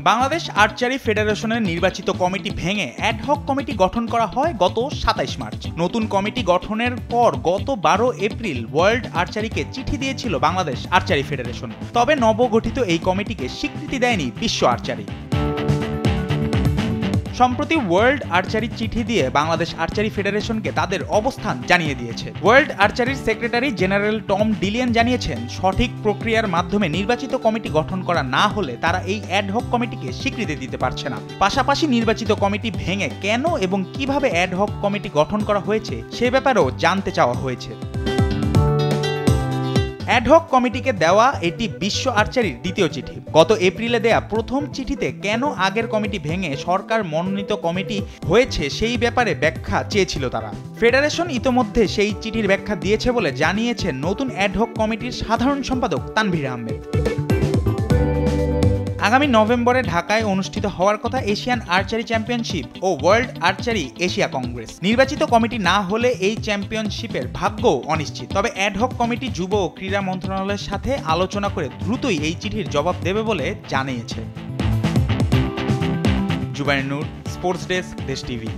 Bangladesh archery ফেডারেশনের নির্বাচিত committee ভেঙে অ্যাডহক কমিটি গঠন করা হয় গত ২৭ মার্চ। নতুন কমিটি গঠনের পর গত ১২ এপ্রিল ওয়ার্ল্ড আর্চারিকে চিঠি দিয়েছিল বাংলাদেশ আর্চারি ফেডারেশন। তবে নবগঠিত এই কমিটিকে স্বীকৃতি দেয়নি বিশ্ব আর্চারি। সম্প্রতি ওয়ার্ল্ড আর্চারি চিঠি দিয়ে বাংলাদেশ আর্চারি ফেডারেশনকে তাদের অবস্থান জানিয়ে দিয়েছে। ওয়ার্ল্ড আর্চারির সেক্রেটারি জেনারেল টম ডিলিয়ান জানিয়েছেন, সঠিক প্রক্রিয়ার মাধ্যমে নির্বাচিত কমিটি গঠন করা না হলে তারা এই অ্যাডহক কমিটিকে স্বীকৃতি দিতে পারছে না। পাশাপাশি নির্বাচিত কমিটি ভেঙে কেন এবং কিভাবে অ্যাডহক কমিটি গঠন করা হয়েছে সে ব্যাপারেও জানতে চাওয়া হয়েছে। অ্যাডহক কমিটিকে দেওয়া এটি বিশ্ব আর্চারির দ্বিতীয় চিঠি। গত এপ্রিলে দেয়া প্রথম চিঠিতে কেন আগের কমিটি ভেঙে সরকার মনোনীত কমিটি হয়েছে সেই ব্যাপারে ব্যাখ্যা চেয়েছিল তারা। ফেডারেশন ইতোমধ্যে সেই চিঠির ব্যাখ্যা দিয়েছে বলে জানিয়েছেন নতুন অ্যাডহক কমিটির সাধারণ সম্পাদক তানভীর আহমেদ। আগামী নভেম্বরে ঢাকায় অনুষ্ঠিত হওয়ার কথা এশিয়ান আর্চারি চ্যাম্পিয়নশিপ ও ওয়ার্ল্ড আর্চারি এশিয়া কংগ্রেস। নির্বাচিত কমিটি না হলে এই চ্যাম্পিয়নশিপের ভাগ্য অনিশ্চিত। তবে অ্যাডহক কমিটি যুব ও ক্রীড়া মন্ত্রণালয়ের সাথে আলোচনা করে দ্রুতই এই চিঠির জবাব দেবে বলে জানিয়েছে। জুবায়ের নূর, স্পোর্টস ডেস্ক, দেশ টিভি।